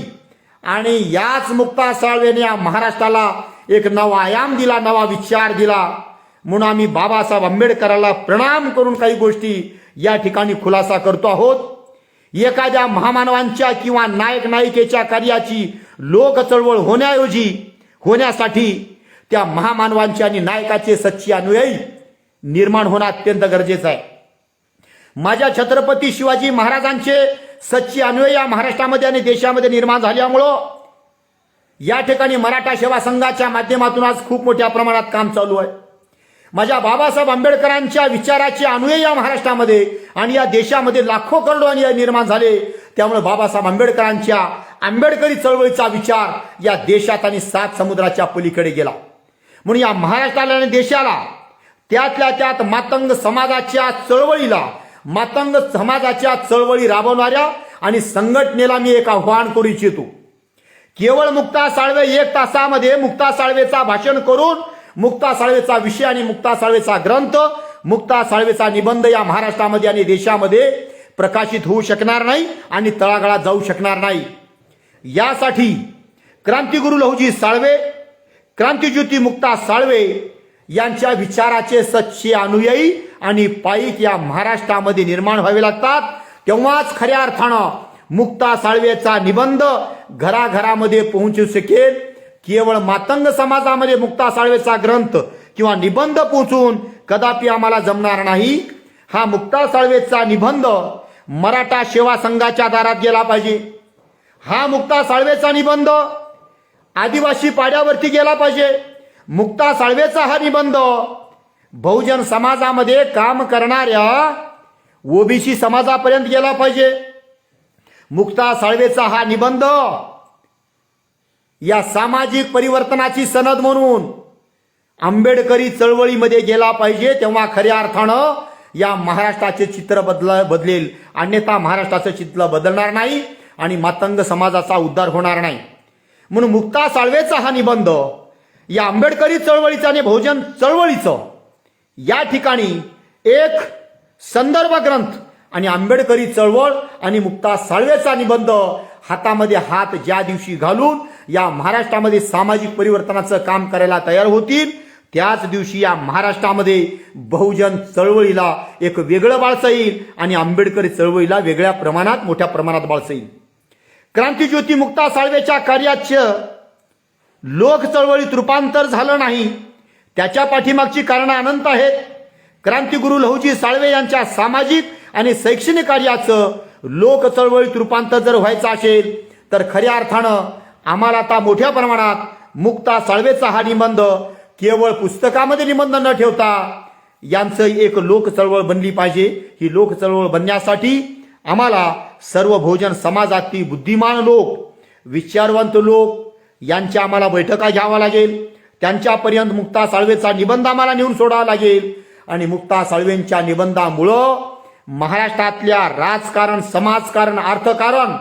आणि याच मुक्ता साळवेने या महाराष्ट्राला एक नवा आयाम दिला, नवा विचार दिला. म्हणून आम्ही बाबासाहेब आंबेडकरांना प्रणाम करून काही गोष्टी या ठिकाणी खुलासा करतो आहोत. एखाद्या महामानवांच्या किंवा नायक नायिकेच्या कार्याची लोक चळवळ होण्यासाठी त्या महामानवांचे आणि नायकाचे सच्चे अनुयायी निर्माण होणं अत्यंत गरजेचं आहे. माझ्या छत्रपती शिवाजी महाराजांचे सच्चे अनुयायी या महाराष्ट्रामध्ये आणि देशामध्ये निर्माण झाल्यामुळं या ठिकाणी मराठा सेवा संघाच्या माध्यमातून आज खूप मोठ्या प्रमाणात काम चालू आहे. माझ्या बाबासाहेब आंबेडकरांच्या विचाराचे अनुयायी या महाराष्ट्रामध्ये आणि या देशामध्ये लाखो करोडो अनुयायी निर्माण झाले. त्यामुळे बाबासाहेब आंबेडकरांच्या आंबेडकरी चळवळीचा विचार या देशात आणि 7 समुद्राच्या पलीकडे गेला. म्हणून या महाराष्ट्राला आणि देशाला त्यातल्या त्यात मातंग समाजाच्या चळवळी राबवणाऱ्या आणि संघटनेला मी एक आव्हान करू इच्छितो. केवळ मुक्ता साळवे 1 तासामध्ये मुक्ता साळवेचा भाषण करून मुक्ता साळवेचा विषय आणि मुक्ता साळवेचा ग्रंथ, मुक्ता साळवेचा निबंध या महाराष्ट्रामध्ये आणि देशामध्ये प्रकाशित होऊ शकणार नाही आणि तळागाळात जाऊ शकणार नाही. यासाठी क्रांतिगुरू लहुजी साळवे, क्रांतिज्योती मुक्ता साळवे यांच्या विचाराचे सच्चे अनुयायी आणि पाईक या महाराष्ट्रामध्ये निर्माण व्हावे लागतात. तेव्हाच खऱ्या अर्थानं मुक्ता साळवेचा निबंध घराघरामध्ये पोहोचू शकेल. केवळ मातंग समाजामध्ये मुक्ता साळवेचा ग्रंथ किंवा निबंध पोहोचून कदापि आम्हाला जमणार नाही. हा मुक्ता साळवेचा निबंध मराठा सेवा संघाच्या दारात गेला पाहिजे. हा मुक्ता साळवेचा निबंध आदिवासी पाड्यावरती गेला पाहिजे. मुक्ता साळवेचा हा निबंध बहुजन समाजामध्ये काम करणाऱ्या ओबीसी समाजापर्यंत गेला पाहिजे. मुक्ता साळवेचा हा निबंध या सामाजिक परिवर्तनाची सनद म्हणून आंबेडकरी चळवळीमध्ये गेला पाहिजे. तेव्हा खऱ्या अर्थानं या महाराष्ट्राचे चित्र बदलेल. अन्यथा महाराष्ट्राचं चित्र बदलणार नाही आणि मातंग समाजाचा उद्धार होणार नाही. म्हणून मुक्ता साळवेचा हा निबंध या आंबेडकरी चळवळीचा आणि बहुजन चळवळीचं या ठिकाणी एक संदर्भ ग्रंथ आणि आंबेडकरी चळवळ आणि मुक्ता साळवेचा निबंध हातामध्ये हात ज्या दिवशी घालून या महाराष्ट्रामध्ये सामाजिक परिवर्तनाचं काम करायला तयार होतील, त्याच दिवशी या महाराष्ट्रामध्ये बहुजन चळवळीला एक वेगळं बाळसं येईल आणि आंबेडकरी चळवळीला वेगळ्या प्रमाणात, मोठ्या प्रमाणात बाळसं येईल. क्रांतिज्योती मुक्ता साळवेच्या कार्याचं लोक चळवळीत रूपांतर झालं नाही. त्याच्या पाठीमागची कारणं अनंत आहेत. क्रांतिगुरू लहुजी साळवे यांच्या सामाजिक आणि शैक्षणिक कार्याचं लोक चळवळीत रूपांतर जर व्हायचं असेल तर खऱ्या अर्थानं आम्हाला आता मोठ्या प्रमाणात मुक्ता साळवेचा हा निबंध केवळ पुस्तकामध्ये निबंध न ठेवता यांचं एक लोक चळवळ बनली पाहिजे. ही लोक चळवळ बनण्यासाठी आम्हाला सर्व बहुजन समाजातील बुद्धिमान लोक, विचारवंत लोक यांच्या आम्हाला बैठका घ्यावा लागेल. त्यांच्यापर्यंत मुक्ता साळवेचा निबंध आम्हाला नेऊन सोडावा लागेल आणि मुक्ता साळवेंच्या निबंधामुळं महाराष्ट्रातल्या राजकारण, समाजकारण, अर्थकारण,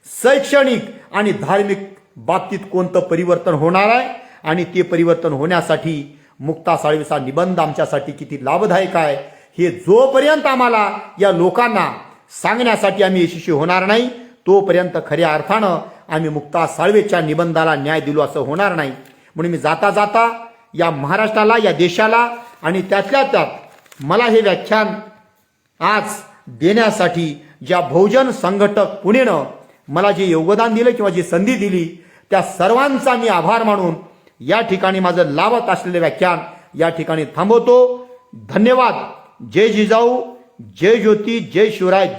शैक्षणिक आणि धार्मिक बाबतीत कोणतं परिवर्तन होणार आहे आणि ते परिवर्तन होण्यासाठी मुक्ता साळवेचा निबंध आमच्यासाठी किती लाभदायक आहे हे जोपर्यंत आम्हाला या लोकांना सांगण्यासाठी आम्ही यशस्वी होणार नाही तोपर्यंत खऱ्या अर्थानं आम्ही मुक्ता साळवेच्या निबंधाला न्याय दिलो असं होणार नाही. म्हणून मी जाता जाता या महाराष्ट्राला, या देशाला आणि त्यातल्या त्यात मला हे व्याख्यान आज देण्यासाठी ज्या बहुजन संघटक पुणेनं मला जे योगदान दिलं किंवा जी संधी दिली त्या सर्वांचा मी आभार मानून या ठिकाणी माझं लावत असलेले व्याख्यान या ठिकाणी थांबवतो. धन्यवाद. जय जिजाऊ, जय ज्योती, जय शिवराय.